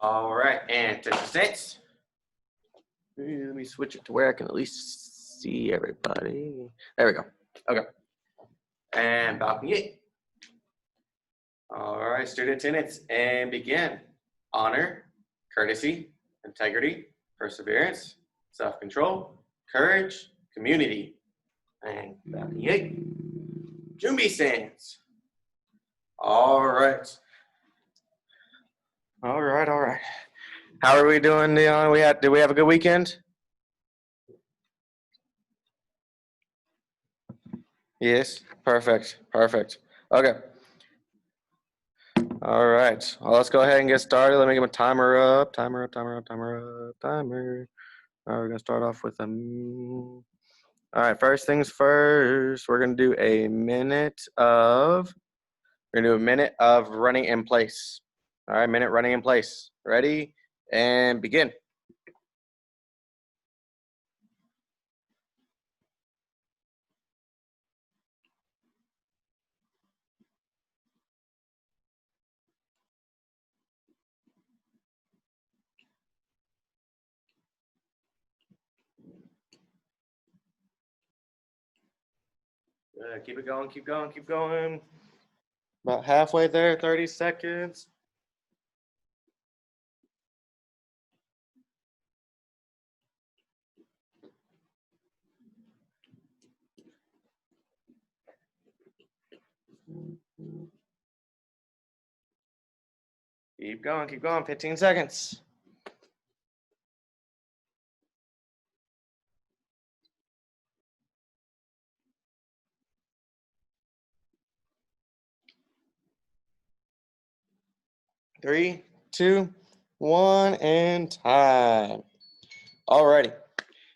All right, and 10%. Let me switch it to where I can at least see everybody. There we go. Okay. And balcony 8. All right, student attendance, and begin. Honor, courtesy, integrity, perseverance, self-control, courage, community. And balcony 8. Jumbi stands. All right. All right, all right. How are we doing, Leon? Did we have a good weekend? Yes, perfect, perfect. Okay. All right. Well, let's go ahead and get started. Let me get my timer up. Timer up, timer up, timer up, timer. All right, we're gonna start off with all right, first things first, we're gonna do a minute of running in place. All right, minute running in place. Ready? And begin. Keep it going, keep going, keep going. About halfway there, 30 seconds. Keep going, 15 seconds. Three, two, one, and time. Alrighty.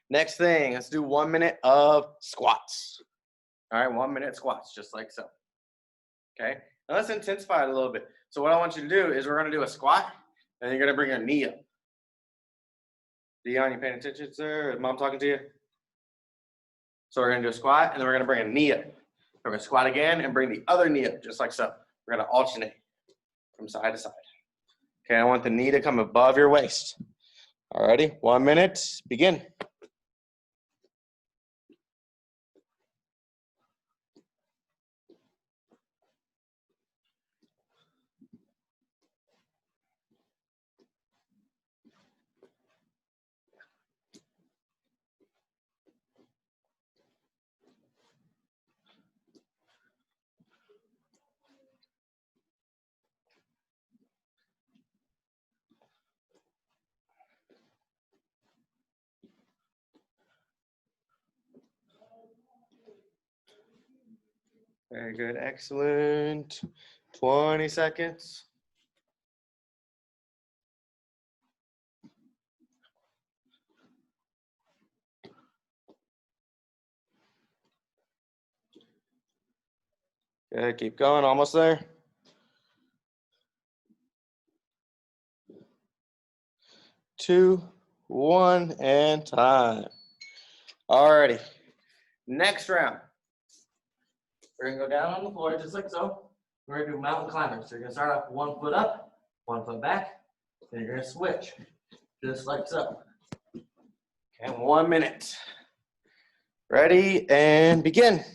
Next thing, let's do 1 minute of squats. All right, 1 minute squats, just like so. Okay, now let's intensify it a little bit. So what I want you to do is we're gonna do a squat, and you're gonna bring your knee up. Dion, you paying attention, sir? Is mom talking to you? So we're gonna do a squat, and then we're gonna bring a knee up. We're gonna squat again and bring the other knee up, just like so. We're gonna alternate from side to side. Okay, I want the knee to come above your waist. Alrighty, 1 minute, begin. Very good, excellent. 20 seconds. Good, keep going, almost there. 2, 1, and time. Alrighty, next round. We're gonna go down on the floor just like so. We're gonna do mountain climbers. So you're gonna start off 1 foot up, 1 foot back, then you're gonna switch, just like so. Okay, 1 minute. Ready, and begin.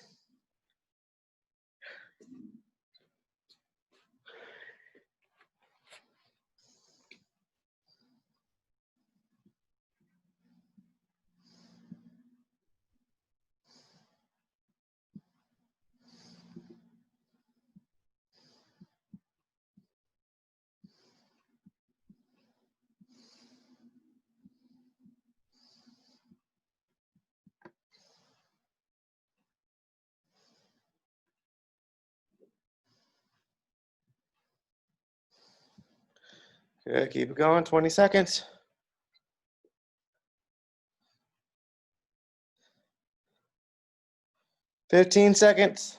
Good, keep it going, 20 seconds. Fifteen seconds.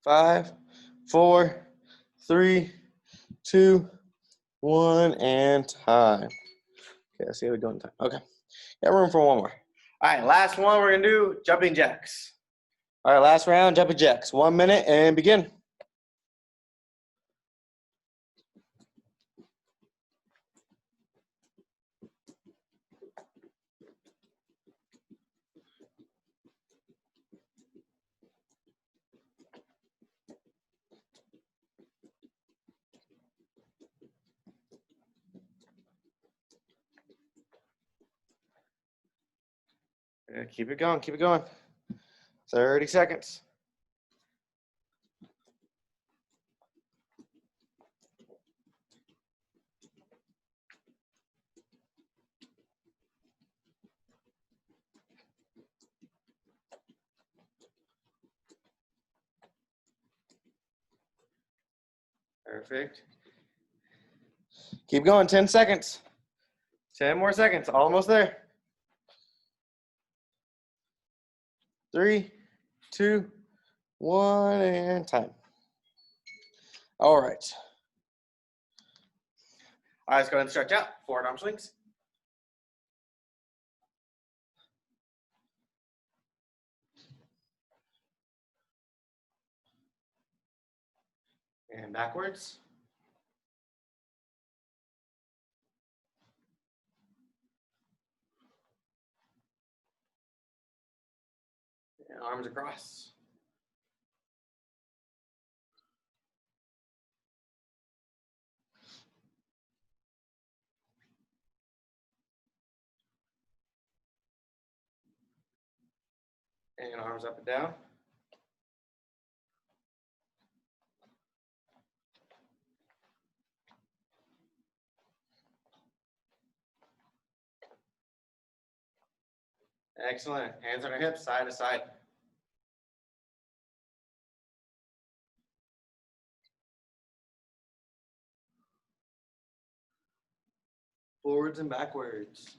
5, 4, 3, 2, 1, and time. Okay, let's see how we're doing time. Okay, got room for one more. All right, last one, we're gonna do jumping jacks. All right, last round, jumping jacks. 1 minute and begin. Keep it going, keep it going. 30 seconds. Perfect. Keep going, 10 seconds. 10 more seconds, almost there. 3, 2, 1, and time. All right. All right, let's go ahead and stretch out. Forward arm swings. And backwards. And arms across. And arms up and down. Excellent. Hands on your hips, side to side. Forwards and backwards.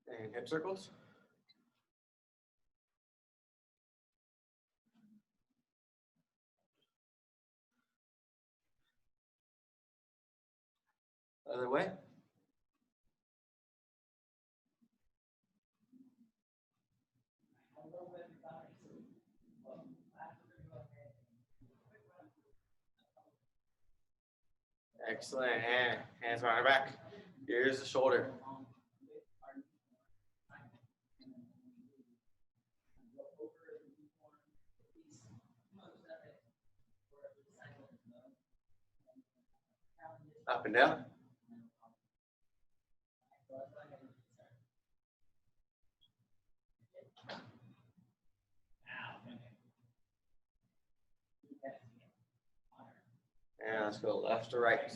And hip circles. Other way. Excellent. And hands behind our back. Here's the shoulder. Up and down. And let's go left to right.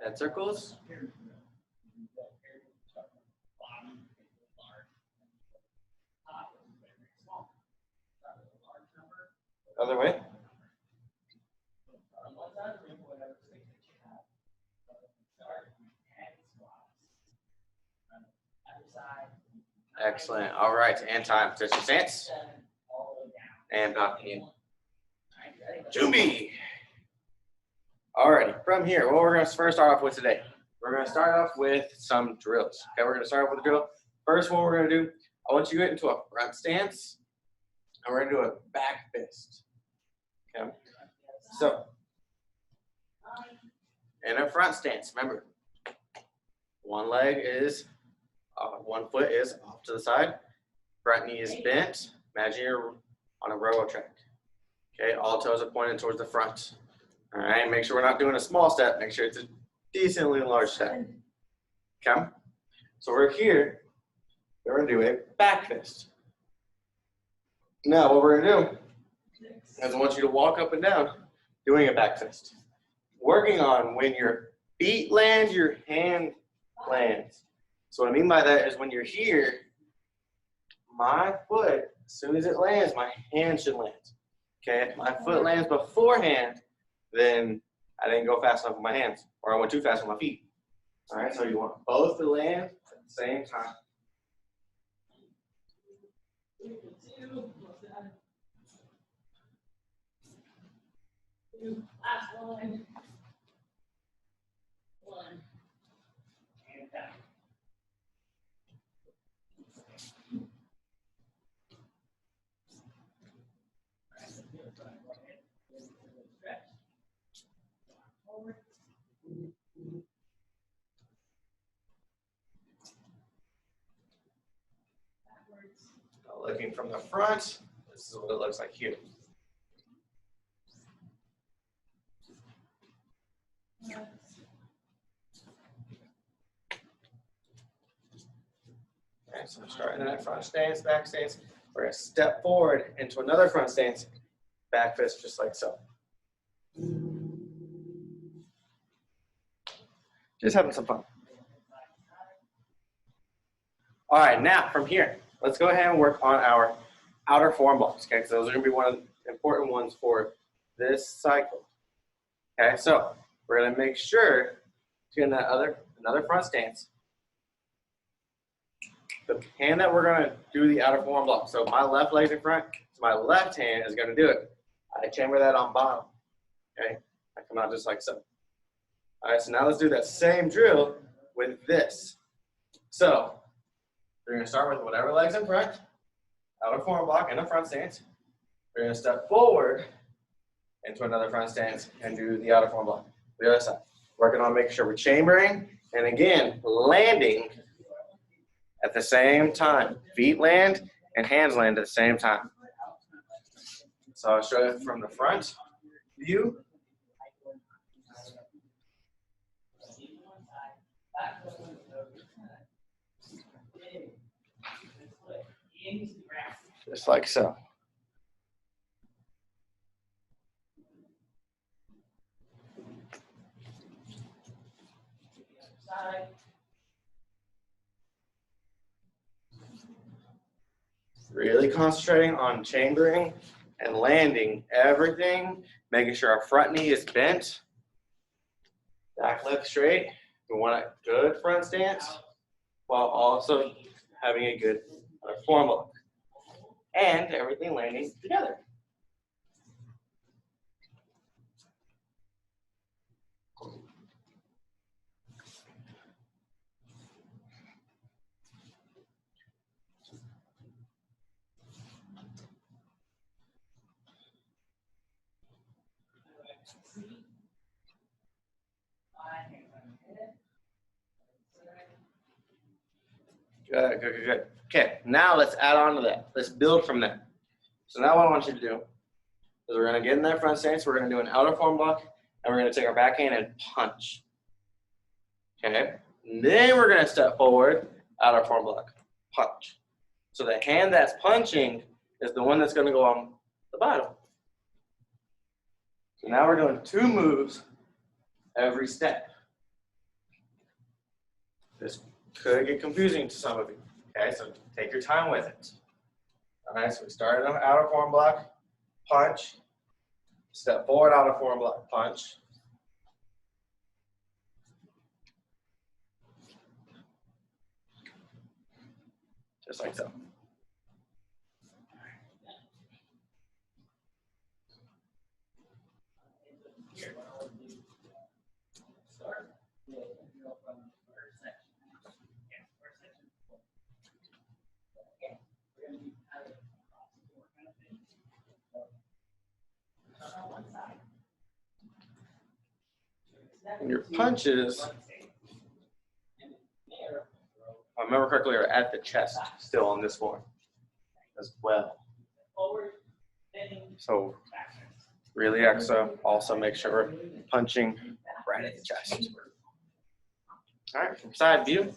Head circles. Other way. Excellent. All right, and time. Touch your stance. And back in. Jumbi. All right, from here, what we're going to first start off with today. We're going to start off with some drills. Okay, we're going to start off with a drill. First one we're going to do, I want you to get into a front stance, and we're going to do a back fist. Okay, so in a front stance, remember, one leg is, one foot is off to the side, front knee is bent. Imagine you're on a railroad track. Okay, all toes are pointed towards the front. All right, make sure we're not doing a small step. Make sure it's a decently large step. Okay, so we're here. We're gonna do a back fist. Now, what we're gonna do is I want you to walk up and down doing a back fist. Working on when your feet land, your hand lands. So what I mean by that is when you're here, my foot, as soon as it lands, my hand should land. Okay, if my foot lands beforehand, then I didn't go fast enough with my hands, or I went too fast with my feet. All right, so you want both to land at the same time. Last one. One. And down. Looking from the front, this is what it looks like here. Okay, so we're starting in that front stance, back stance. We're going to step forward into another front stance, back fist, just like so. Just having some fun. All right, now from here, let's go ahead and work on our outer forearm blocks, okay? Because those are going to be one of the important ones for this cycle. Okay, so we're going to make sure to get in that another front stance. The hand that we're going to do the outer forearm block. So my left leg's in front, so my left hand is going to do it. I chamber that on bottom. Okay, I come out just like so. All right, so now let's do that same drill with this. So we're going to start with whatever leg's in front, outer forearm block in a front stance. We're going to step forward into another front stance and do the outer forearm block. The other side. Working on making sure we're chambering and again landing at the same time. Feet land and hands land at the same time. So I'll show you from the front view. Just like so. Really concentrating on chambering and landing everything, making sure our front knee is bent, back leg straight. We want a good front stance while also having a good forearm block. And everything landing together. Good, good, good, good. Okay, now let's add on to that. Let's build from that. So now what I want you to do is we're going to get in that front stance. We're going to do an outer forearm block, and we're going to take our backhand and punch. Okay, and then we're going to step forward, outer forearm block, punch. So the hand that's punching is the one that's going to go on the bottom. So now we're doing 2 moves every step. This could get confusing to some of you. Okay, so take your time with it. All right, so we started on outer forearm block, punch, step forward, outer forearm block, punch. Just like so. And your punches, if I remember correctly, are at the chest still on this form as well. So really also make sure we're punching right at the chest. All right, from side view.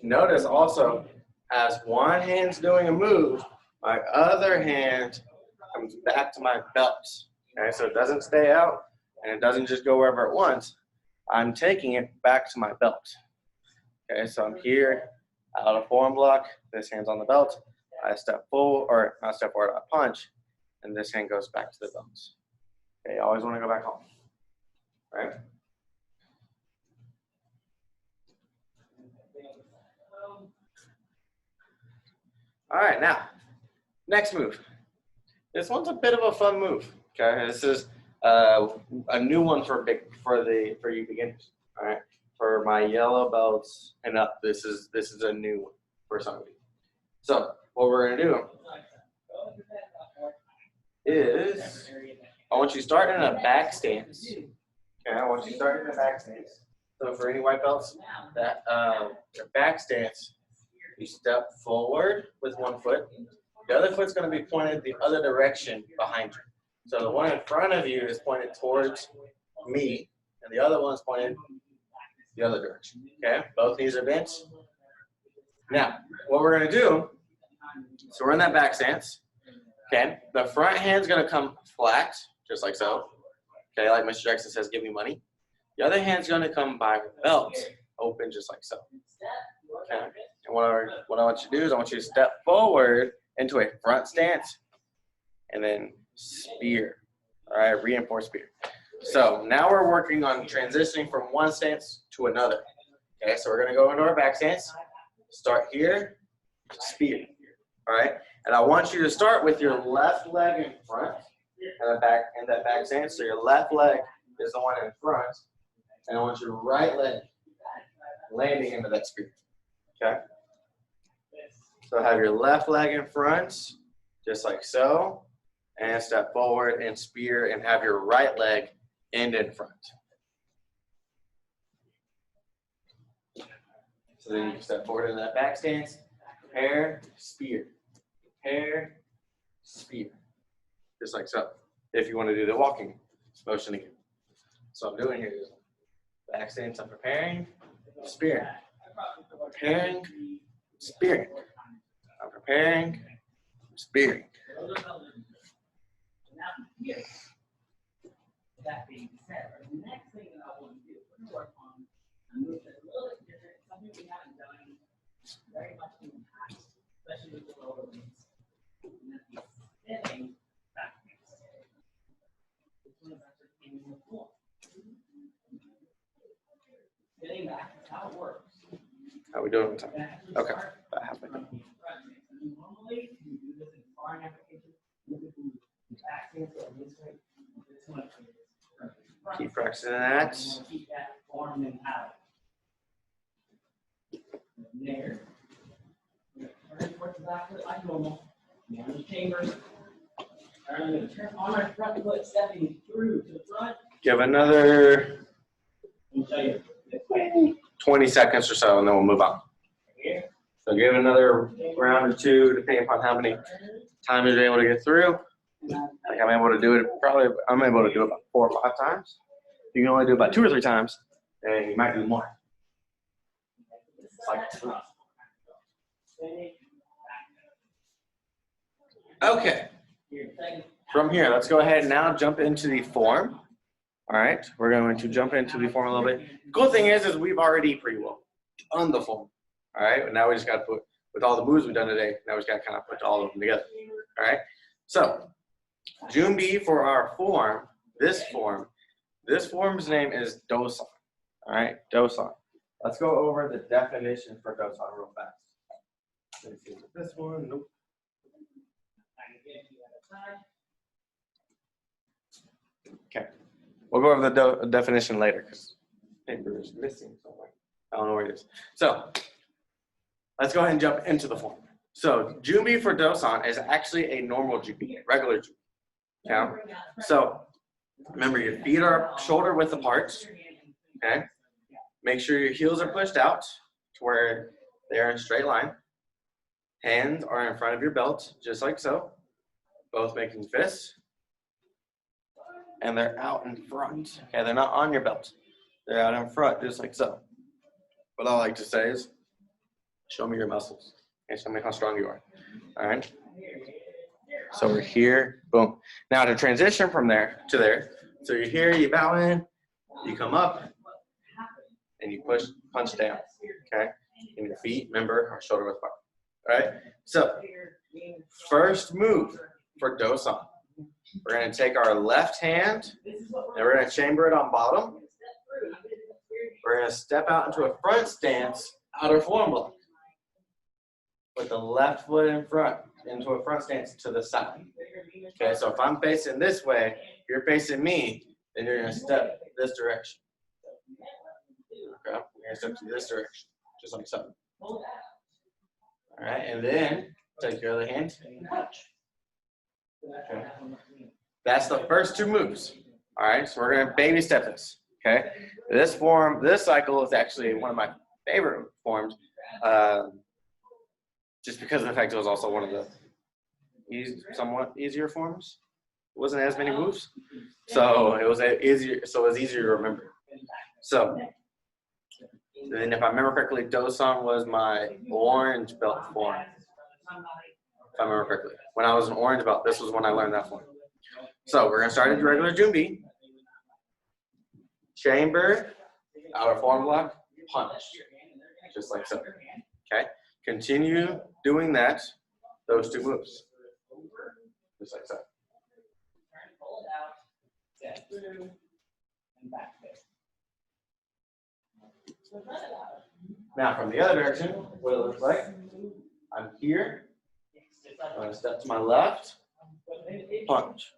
Notice also as one hand's doing a move, my other hand comes back to my belt. Okay, so it doesn't stay out and it doesn't just go wherever it wants. I'm taking it back to my belt. Okay, so I'm here out of form block. This hand's on the belt. I step forward, or not step forward, I punch, and this hand goes back to the belt. Okay, you always want to go back home, right? All right, now, next move. This one's a bit of a fun move. Okay, this is a new one for you beginners. All right, for my yellow belts and up, this is a new one for some of you. So what we're gonna do is I want you to start in a back stance. Okay, I want you to start in a back stance. So for any white belts, that your back stance, you step forward with one foot. The other foot's going to be pointed the other direction behind you. So the one in front of you is pointed towards me, and the other one's pointed the other direction. Okay, both knees are bent. Now, what we're going to do, so we're in that back stance. Okay, the front hand's going to come flat, just like so. Okay, like Mr. Jackson says, give me money. The other hand's going to come by the belt, open just like so. Okay, and what I want you to do is I want you to step forward into a front stance and then spear. All right, reinforce spear. So now we're working on transitioning from one stance to another. Okay, so we're going to go into our back stance. Start here, spear. All right, and I want you to start with your left leg in front and that back stance. So your left leg is the one in front, and I want your right leg landing into that spear. Okay. So have your left leg in front, just like so, and step forward and spear, and have your right leg end in front. So then you can step forward in that back stance, prepare, spear, prepare, spear, just like so. If you want to do the walking motion again. So I'm doing here is back stance, I'm preparing, spearing, preparing, spearing. I'm preparing, spearing. That being said, the next thing that I want to do, we're going to work on a move that's a little bit different, something we haven't done very much in the past, especially with the lower limbs. And that's the spinning back kicks. This one is actually in the floor. Spinning back is how it works. How we doing on time? Okay, about halfway done. Normally, you do this in sparring applications. Look at the back stance or this way. This one is Keep practicing that. keep that form mentality. There. Turn towards the back foot like normal. Manage chambers. I'm going to turn on my front foot, stepping through to the front. Give another And show you this way. 20 seconds or so, and then we'll move on. Here. So give another round or two, depending upon how many times you're able to get through. Like I'm able to do it I'm able to do it about 4 or 5 times. If you can only do it about 2 or 3 times, then you might do more. It's like, okay. From here, let's go ahead and now jump into the form. All right, we're going to jump into the form a little bit. The cool thing is we've already pretty well done the form. All right, and now we just got to put, with all the moves we've done today, now we just got to kind of put all of them together. All right, so Junbi for our form, this form's name is Dosan. All right, Dosan. Let's go over the definition for Dosan real fast. Let me see, this one, nope. Okay, we'll go over the definition later because paper is missing somewhere. I don't know where it is. So let's go ahead and jump into the form. So Junbi for Dosan is actually a normal Junbi, regular Junbi. Okay? So remember, your feet are shoulder width apart. Okay. Make sure your heels are pushed out to where they are in a straight line. Hands are in front of your belt, just like so. Both making fists. And they're out in front. Okay, they're not on your belt. They're out in front, just like so. What I like to say is, show me your muscles. Okay, show me how strong you are. All right. So we're here, boom. Now to transition from there to there, so you're here, you bow in, you come up, and you punch down, okay? And your feet, remember, are shoulder width apart, all right? So first move for Dosan. We're gonna take our left hand, and we're gonna chamber it on bottom. We're gonna step out into a front stance, outer form block. With the left foot in front, into a front stance to the side. Okay, so if I'm facing this way, you're facing me, then you're gonna step this direction. Okay, you're gonna step to this direction, just like so. All right, and then take your other hand and touch. Okay. That's the first two moves. All right, so we're gonna baby step this. Okay, this cycle is actually one of my favorite forms, just because of the fact it was also one of the somewhat easier forms. It wasn't as many moves, so it was easier. So it was easier to remember. So then, if I remember correctly, Dosan was my orange belt form. If I remember correctly, when I was an orange belt, this was when I learned that form. So we're gonna start at regular Junbi. Chamber, outer form block, punch, just like so. Okay. Continue doing that. Those two moves, just like so. Now from the other direction, what it looks like, I'm here, I'm going to step to my left, punch.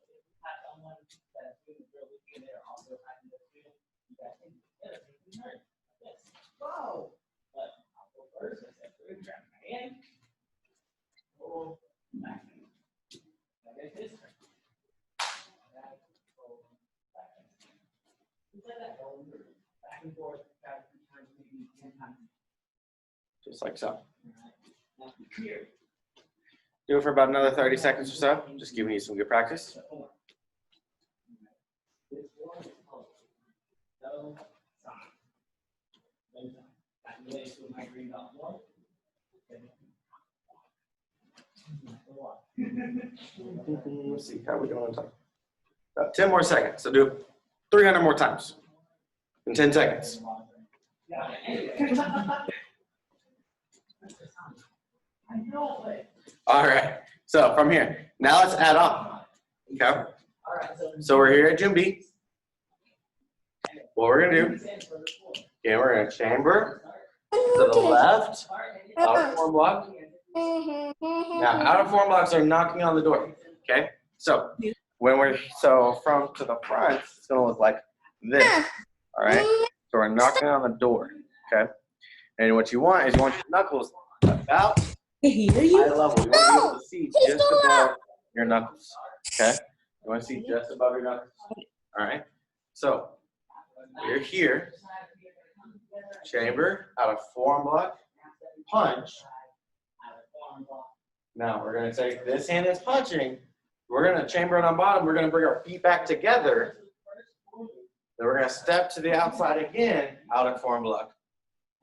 Just like so. Do it for about another 30 seconds or so, just giving you some good practice. Let's see, how are we doing on time? About 10 more seconds, so do 300 more times in 10 seconds. All right, so from here, now let's add on, okay? So we're here at Junbi. What we're gonna do, okay, we're gonna chamber to the left, outer form block. Now, outer form blocks are knocking on the door, okay? So from to the front, it's gonna look like this, all right? So we're knocking on the door, okay? And what you want is you want your knuckles about eye level. You want to be able to see just above your knuckles, okay? You want to see just above your knuckles, all right? So we're here, chamber, out of form block, punch. Now we're going to take this hand that's punching, we're going to chamber it on bottom, we're going to bring our feet back together, then we're going to step to the outside again, out of form block,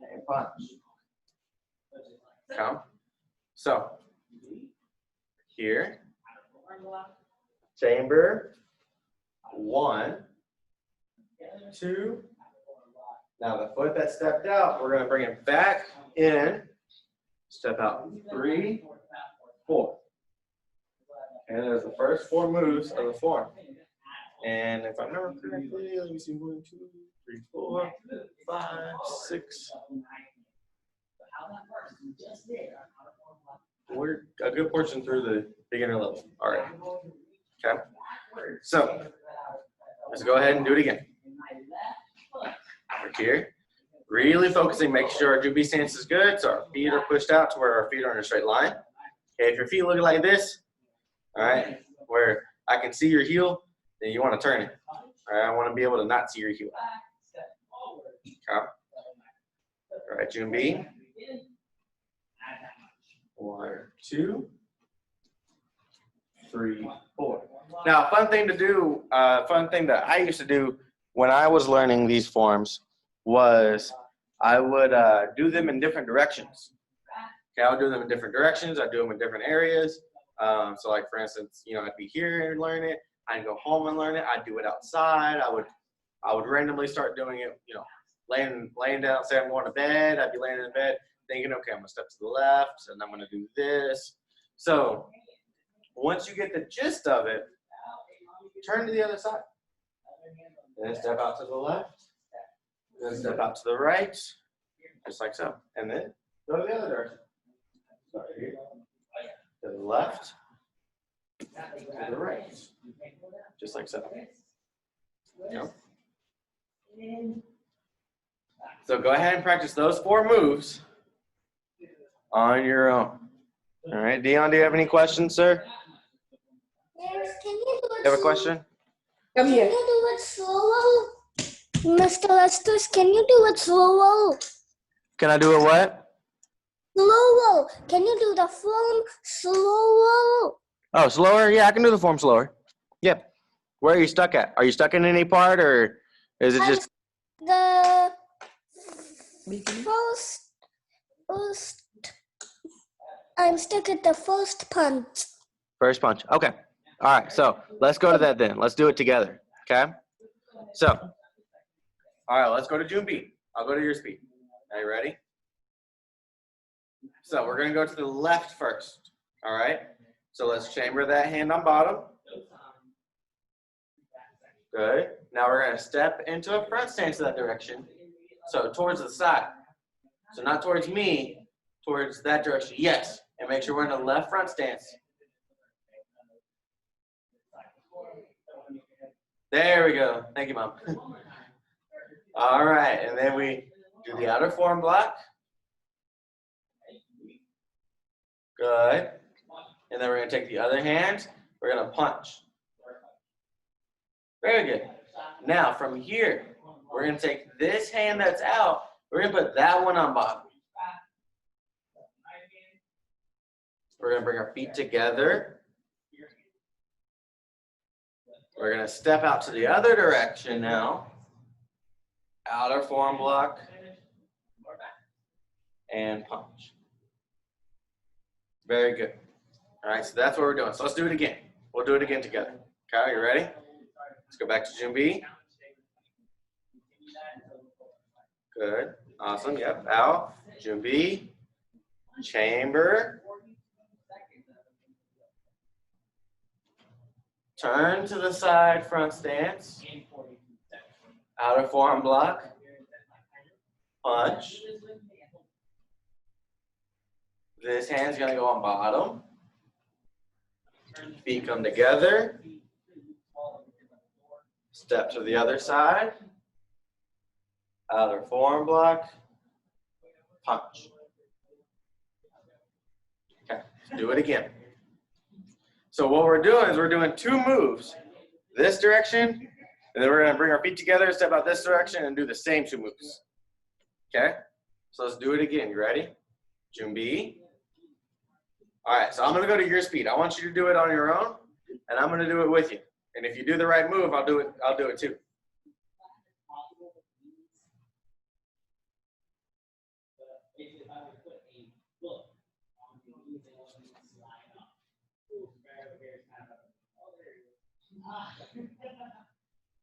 and punch. Okay. So here, chamber, 1, 2. Now the foot that stepped out, we're going to bring it back in, step out, 3, 4. And there's the first 4 moves of the form. And if I remember correctly, let me see, 1, 2, 3, 4, 5, 6. We're a good portion through the beginner level. All right. Okay. So let's go ahead and do it again. We're here. Really focusing, make sure our Junbi stance is good, so our feet are pushed out to where our feet are in a straight line. Okay, if your feet look like this, all right, where I can see your heel, then you want to turn it. All right, I want to be able to not see your heel. Okay. All right, Junbi. 1, 2, 3, 4. Now, fun thing that I used to do when I was learning these forms was I would do them in different directions. Okay, I'll do them in different directions. I do them in different areas. So like for instance, you know, I'd be here and learn it. I'd go home and learn it. I'd do it outside. I would randomly start doing it, you know, laying down, say I'm going to bed. I'd be laying in bed thinking, okay, I'm gonna step to the left and I'm gonna do this. So once you get the gist of it, turn to the other side. Then step out to the left. Then step out to the right, just like so. And then go to the other direction. So here, to the left, to the right, just like so. Yep. So go ahead and practice those 4 moves on your own. All right, Dion, do you have any questions, sir? Yes, can you do it? You have a question? Come here. Can you do it slower? Mr. Estes, can you do it slower? Can I do it what? Slower. Can you do the form slower? Oh, slower? Yeah, I can do the form slower. Yep. Where are you stuck at? Are you stuck in any part, or is it just The first, I'm stuck at the first punch. first punch? Okay. All right. So let's go to that then. Let's do it together. Okay. So, all right. Let's go to June B. I'll go to your speed. Are you ready? So we're gonna go to the left first. All right. So let's chamber that hand on bottom. Good. Now we're gonna step into a front stance that direction. So towards the side. So not towards me, towards that direction. Yes. And make sure we're in the left front stance. There we go. Thank you, Mom. All right. And then we do the outer form block. Good. And then we're going to take the other hand. We're going to punch. Very good. Now, from here, we're going to take this hand that's out. We're going to put that one on bottom. We're going to bring our feet together. We're going to step out to the other direction now. Outer form block. And punch. Very good. All right, so that's what we're doing. So let's do it again. We'll do it again together. Okay, you ready? Let's go back to June B. Good. Awesome. Yep. Out. June B. Chamber. Turn to the side, front stance. Outer form block. Punch. This hand's going to go on bottom. Feet come together. Step to the other side. Outer form block. Punch. Okay, let's do it again. So what we're doing is we're doing 2 moves. This direction, and then we're going to bring our feet together, step out this direction, and do the same 2 moves. Okay? So let's do it again. You ready? June B. All right, so I'm going to go to your speed. I want you to do it on your own, and I'm going to do it with you. And if you do the right move, I'll do it too.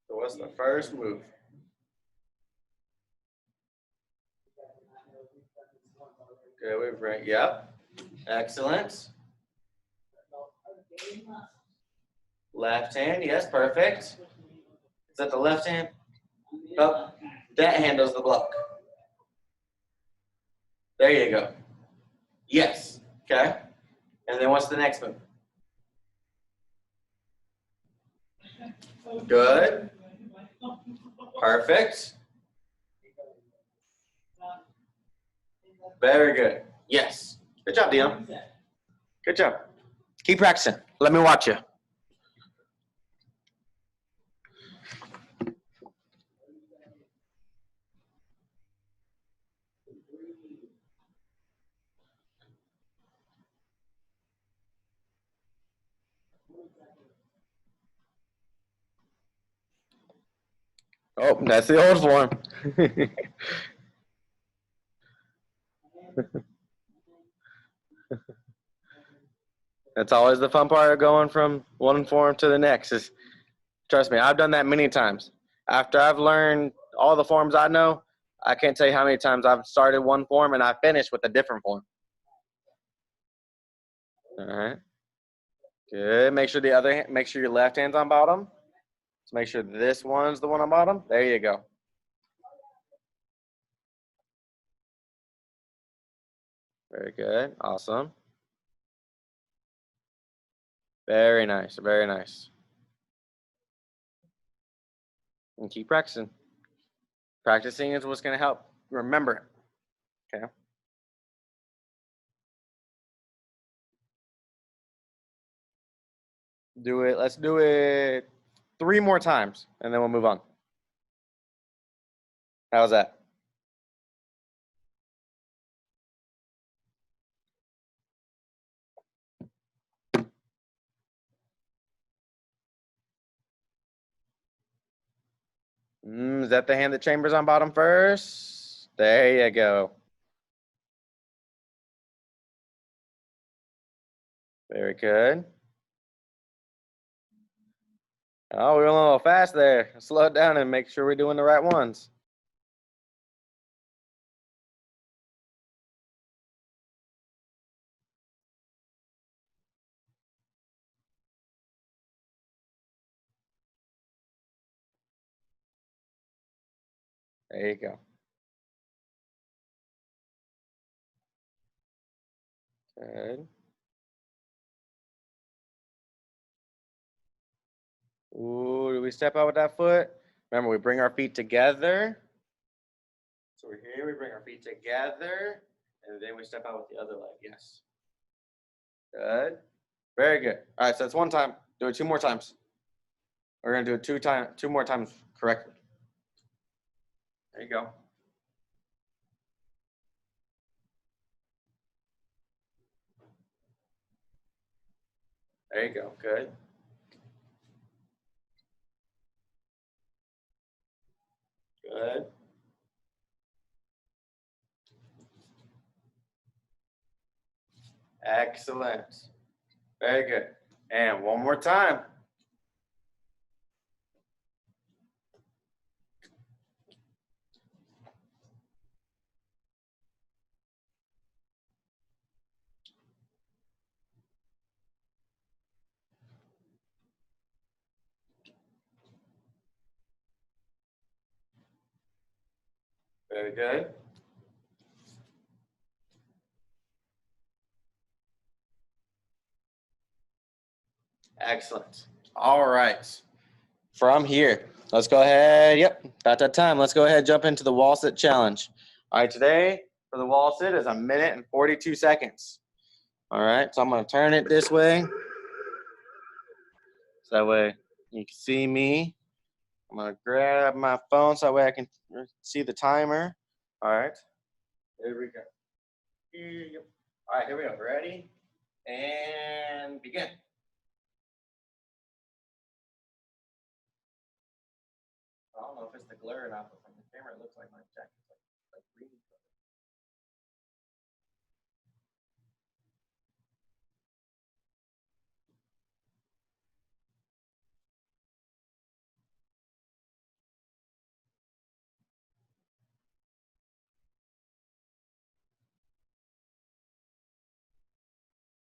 So what's the first move? Okay, we bring, yep. Excellent. Left hand, yes, perfect. Is that the left hand? Oh, that hand does the block. There you go. Yes, okay. And then what's the next move? Good. Perfect. Very good. Yes. Good job, Dion. Good job. Keep practicing. Let me watch you. Oh, that's the old form. That's always the fun part of going from one form to the next. Is trust me, I've done that many times. After I've learned all the forms I know, I can't tell you how many times I've started one form and I finished with a different form. All right. Good. Make sure make sure your left hand's on bottom. Let's make sure this one's the one on bottom. There you go. Very good. Awesome. Very nice. Very nice. And keep practicing. Practicing is what's going to help. Remember it. Okay. Do it. Let's do it 3 more times, and then we'll move on. How's that? Is that the hand that chambers on bottom first? There you go. Very good. Oh, we went a little fast there. Slow it down and make sure we're doing the right ones. There you go. Good. Ooh, do we step out with that foot? Remember, we bring our feet together. So we're here, we bring our feet together, and then we step out with the other leg. Yes. Good. Very good. All right, so that's one time. Do it 2 more times. We're gonna do it 2 more times correctly. There you go. There you go. Good. Good. Excellent. Very good. And one more time. Very good. Excellent. All right. From here, let's go ahead. Yep, about that time. Let's go ahead and jump into the wall sit challenge. All right, today for the wall sit is 1 minute and 42 seconds. All right, so I'm going to turn it this way. So that way you can see me. I'm going to grab my phone so that way I can see the timer. All right, here we go. All right, here we go. Ready? And begin. I don't know if it's the glare or not, but from the camera, it looks like my jacket's like green.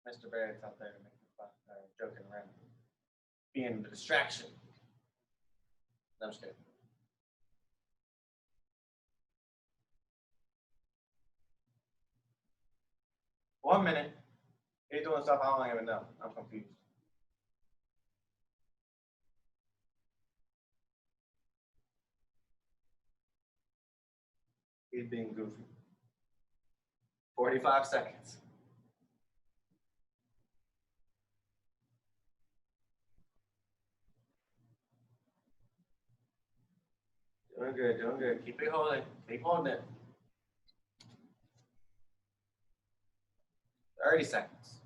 Mr. Barrett's out there to make me fun, joking around, being the distraction. No, I'm just kidding. One minute. He's doing stuff I don't even know. I'm confused. He's being goofy. 45 seconds. Doing good, doing good. Keep it holding. Keep holding it. 30 seconds.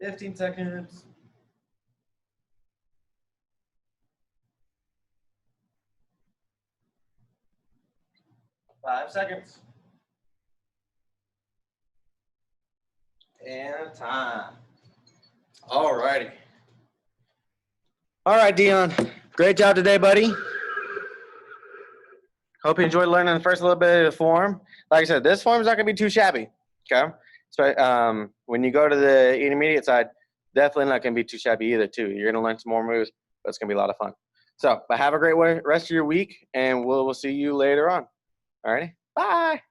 $15 seconds. 5 seconds. And time. All righty. All right, Dion. Great job today, buddy. Hope you enjoyed learning the first little bit of the form. Like I said, this form is not going to be too shabby. Okay. So when you go to the intermediate side, definitely not going to be too shabby either, too. You're going to learn some more moves, but it's going to be a lot of fun. So, but have a great rest of your week, and we'll see you later on. All righty. Bye.